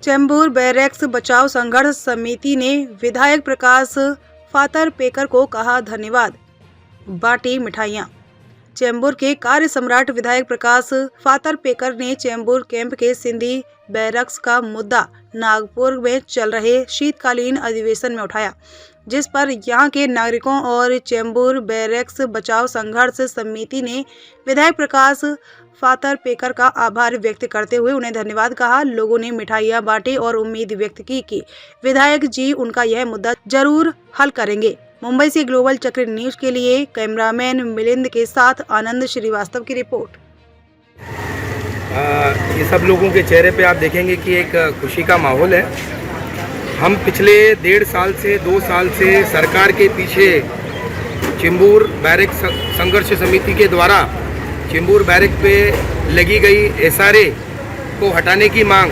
Chembur barracks बचाव संघर्ष समिति ने विधायक प्रकाश फातर्पेकर को कहा धन्यवाद, बांटी मिठाइयां। चेंबूर के कार्य सम्राट विधायक प्रकाश फातर्पेकर ने चेंबूर कैंप के सिंधी बैरक्स का मुद्दा नागपुर में चल रहे शीतकालीन अधिवेशन में उठाया, जिस पर यहां के नागरिकों और चेंबूर बैरक्स बचाव संघर्ष समिति ने विधायक प्रकाश फातर्पेकर का आभार व्यक्त करते हुए उन्हें धन्यवाद कहा। लोगों ने मिठाइयां बांटी और उम्मीद व्यक्त की कि विधायक जी उनका यह मुद्दा जरूर हल करेंगे। मुंबई से ग्लोबल चक्र न्यूज के लिए कैमरामैन मिलिंद के साथ आनंद श्रीवास्तव की रिपोर्ट। ये सब लोगों के चेहरे पे आप देखेंगे कि एक खुशी का माहौल है। हम पिछले 1.5 साल से 2 साल से सरकार के पीछे चेंबूर बैरक्स संघर्ष समिति के द्वारा चेंबूर बैरक पे लगी गई एसआरए को हटाने की मांग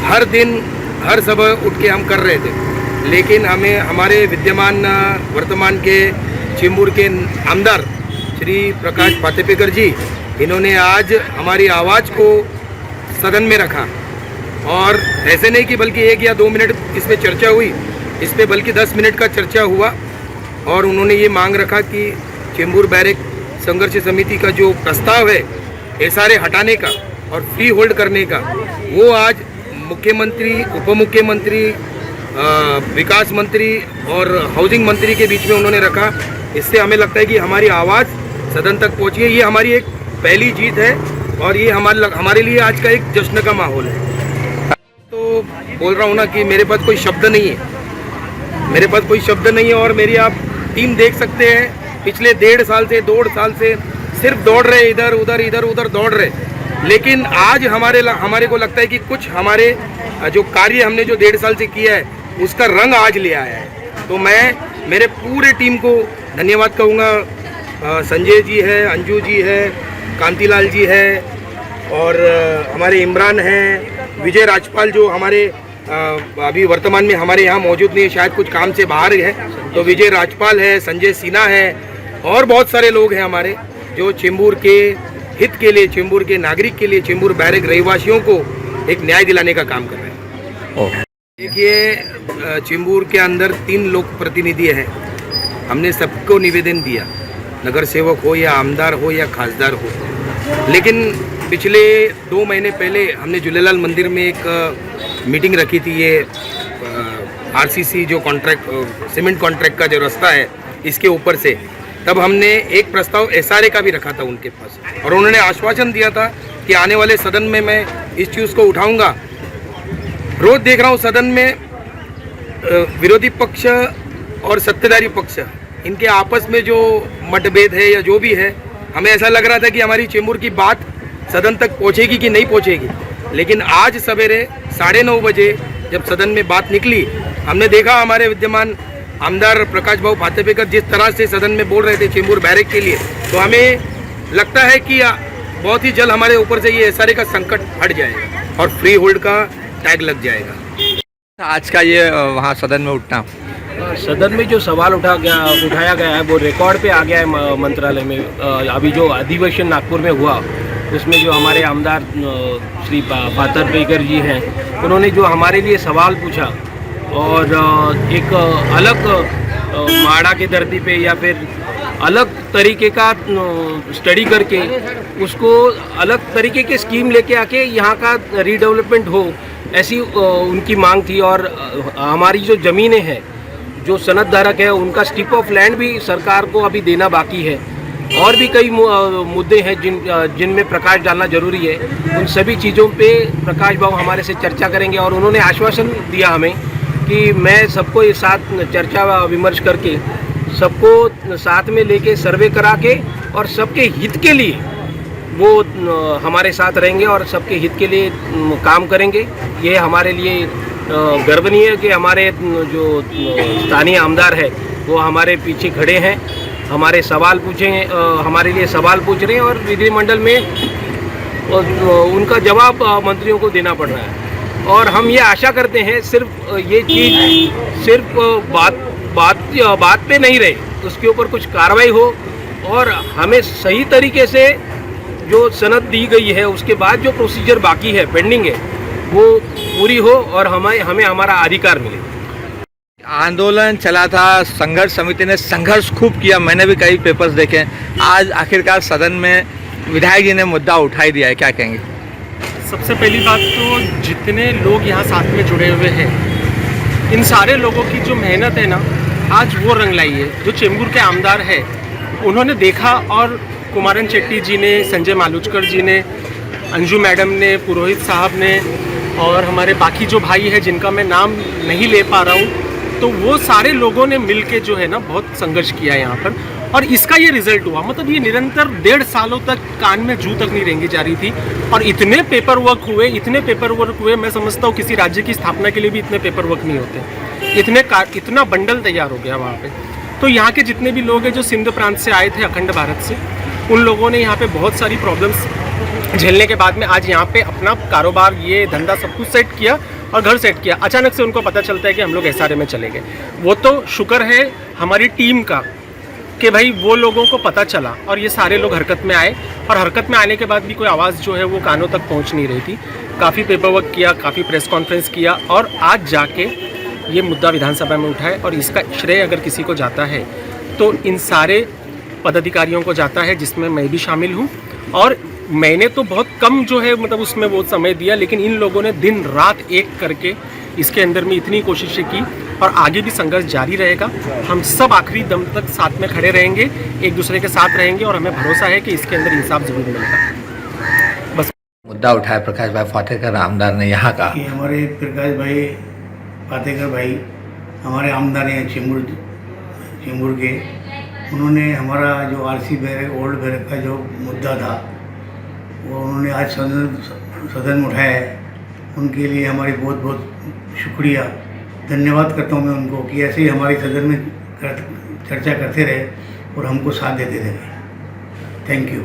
हर दिन हर सुबह उठ के हम कर रहे थे, लेकिन हमें हमारे वर्तमान के चेंबूर के आमदार श्री प्रकाश फातर्पेकर जी, इन्होंने आज हमारी आवाज़ को सदन में रखा और ऐसे नहीं कि बल्कि 1 या 2 मिनट इस पर चर्चा हुई, इस पर बल्कि 10 मिनट का चर्चा हुआ और उन्होंने ये मांग रखा कि चेंबूर बैरक संघर्ष समिति का जो प्रस्ताव है एसआरए हटाने का और फ्री होल्ड करने का, वो आज मुख्यमंत्री, उप मुख्यमंत्री, विकास मंत्री और हाउसिंग मंत्री के बीच में उन्होंने रखा। इससे हमें लगता है कि हमारी आवाज़ सदन तक पहुंची है। ये हमारी एक पहली जीत है और ये हमारे लिए आज का एक जश्न का माहौल है। तो बोल रहा हूँ ना कि मेरे पास कोई शब्द नहीं है, और मेरी आप टीम देख सकते हैं, पिछले 1.5 साल से 2 साल से सिर्फ दौड़ रहे, इधर उधर दौड़ रहे, लेकिन आज हमारे को लगता है कि कुछ हमारे जो कार्य हमने जो 1.5 साल से किया है उसका रंग आज ले आया है। तो मैं मेरे पूरे टीम को धन्यवाद कहूँगा। संजय जी है, अंजू जी है, कांतिलाल जी है और हमारे इमरान हैं, विजय राजपाल जो हमारे अभी वर्तमान में हमारे यहाँ मौजूद नहीं है, शायद कुछ काम से बाहर है, तो विजय राजपाल है, संजय सिन्हा है और बहुत सारे लोग हैं हमारे जो चेंबूर के हित के लिए, चेंबूर के नागरिक के लिए, चेंबूर बैरक रहवासियों को एक न्याय दिलाने का काम कर रहे हैं। देखिए, चेंबूर के अंदर 3 लोक प्रतिनिधि हैं। हमने सबको निवेदन दिया, नगर सेवक हो या आमदार हो या खासदार हो, लेकिन पिछले 2 महीने पहले हमने झूलेलाल मंदिर में एक मीटिंग रखी थी। ये आरसीसी जो कॉन्ट्रैक्ट, सीमेंट कॉन्ट्रैक्ट का जो रास्ता है इसके ऊपर से, तब हमने एक प्रस्ताव एसआरए का भी रखा था उनके पास और उन्होंने आश्वासन दिया था कि आने वाले सदन में मैं इस चीज़ को उठाऊंगा। रोज देख रहा हूँ सदन में विरोधी पक्ष और सत्ताधारी पक्ष, इनके आपस में जो मतभेद है या जो भी है, हमें ऐसा लग रहा था कि हमारी चेंबूर की बात सदन तक पहुँचेगी कि नहीं पहुँचेगी, लेकिन आज सवेरे 9:30 बजे जब सदन में बात निकली, हमने देखा हमारे विद्यमान आमदार प्रकाश भाऊ फातर्पेकर जिस तरह से सदन में बोल रहे थे चेंबूर बैरक के लिए, तो हमें लगता है कि बहुत ही जल्द हमारे ऊपर से ये एसआरए का संकट हट जाएगा और फ्री होल्ड का टैग लग जाएगा। आज का ये वहाँ सदन में उठना, सदन में जो सवाल उठाया गया है वो रिकॉर्ड पे आ गया है मंत्रालय में। अभी जो अधिवेशन नागपुर में हुआ उसमें जो हमारे आमदार श्री फातर्पेकर जी हैं, उन्होंने जो हमारे लिए सवाल पूछा और एक अलग माड़ा की धरती पे या फिर अलग तरीके का स्टडी करके उसको अलग तरीके की स्कीम लेके आके यहाँ का रीडेवलपमेंट हो, ऐसी उनकी मांग थी। और हमारी जो ज़मीनें हैं, जो सनद धारक है, उनका स्ट्रिप ऑफ लैंड भी सरकार को अभी देना बाकी है और भी कई मुद्दे हैं जिनमें प्रकाश डालना जरूरी है। उन सभी चीज़ों पे प्रकाश बाबू हमारे से चर्चा करेंगे और उन्होंने आश्वासन दिया हमें कि मैं सबको एक साथ चर्चा विमर्श करके सबको साथ में लेके सर्वे करा के और सबके हित के लिए वो हमारे साथ रहेंगे और सबके हित के लिए काम करेंगे। ये हमारे लिए गर्वनीय है कि हमारे जो स्थानीय आमदार है वो हमारे पीछे खड़े हैं, हमारे हमारे लिए सवाल पूछ रहे हैं और विधिमंडल में उनका जवाब मंत्रियों को देना पड़ रहा है। और हम ये आशा करते हैं सिर्फ ये चीज़ सिर्फ बात पे नहीं रहे, उसके ऊपर कुछ कार्रवाई हो और हमें सही तरीके से जो सनद दी गई है उसके बाद जो प्रोसीजर बाकी है, पेंडिंग है, वो पूरी हो और हमें हमारा अधिकार मिले। आंदोलन चला था, संघर्ष समिति ने संघर्ष खूब किया, मैंने भी कई पेपर्स देखे। आज आखिरकार सदन में विधायक जी ने मुद्दा उठाई दिया है, क्या कहेंगे? सबसे पहली बात तो जितने लोग यहाँ साथ में जुड़े हुए हैं, इन सारे लोगों की जो मेहनत है ना, आज वो रंग लाई है। जो चेंबूर के आमदार है उन्होंने देखा, और कुमारन चेट्टी जी ने, संजय मालुचकर जी ने, अंजू मैडम ने, पुरोहित साहब ने, और हमारे बाकी जो भाई हैं जिनका मैं नाम नहीं ले पा रहा हूँ, तो वो सारे लोगों ने मिल के जो है ना बहुत संघर्ष किया है यहाँ पर, और इसका ये रिजल्ट हुआ। मतलब ये निरंतर 1.5 सालों तक कान में जू तक नहीं रेंगी जा रही थी, और इतने पेपर वर्क हुए, मैं समझता हूँ किसी राज्य की स्थापना के लिए भी इतने पेपर वर्क नहीं होते। इतना बंडल तैयार हो गया वहाँ पे। तो यहाँ के जितने भी लोग हैं जो सिंध प्रांत से आए थे, अखंड भारत से, उन लोगों ने यहाँ पे बहुत सारी प्रॉब्लम्स झेलने के बाद में आज यहाँ पे अपना कारोबार, ये धंधा सब कुछ सेट किया और घर सेट किया। अचानक से उनको पता चलता है कि हम लोग SRA में चले गए। वो तो शुक्र है हमारी टीम का कि भाई वो लोगों को पता चला और ये सारे लोग हरकत में आए, और हरकत में आने के बाद भी कोई आवाज़ जो है वो कानों तक पहुंच नहीं रही थी। काफ़ी पेपर वर्क किया, काफ़ी प्रेस कॉन्फ्रेंस किया, और आज जाके ये मुद्दा विधानसभा में उठा है। और इसका श्रेय अगर किसी को जाता है तो इन सारे पदाधिकारियों को जाता है, जिसमें मैं भी शामिल हूँ। और मैंने तो बहुत कम जो है मतलब उसमें वो समय दिया, लेकिन इन लोगों ने दिन रात एक करके इसके अंदर में इतनी कोशिशें की, और आगे भी संघर्ष जारी रहेगा। हम सब आखिरी दम तक साथ में खड़े रहेंगे, एक दूसरे के साथ रहेंगे, और हमें भरोसा है कि इसके अंदर इंसाफ जरूर मिलेगा। बस मुद्दा उठाया प्रकाश भाई फातेकर आमदार ने यहाँ का कि हमारे प्रकाश भाई फातेकर भाई हमारे आमदार हैं चेंबूर के। उन्होंने हमारा जो RC बैरक, ओल्ड बैरक का जो मुद्दा था, वो उन्होंने आज सदन में उठाया है। उनके लिए हमारी बहुत बहुत शुक्रिया, धन्यवाद करता हूँ मैं उनको कि ऐसे ही हमारी सदन में चर्चा करते रहे और हमको साथ देते रहे। Thank you.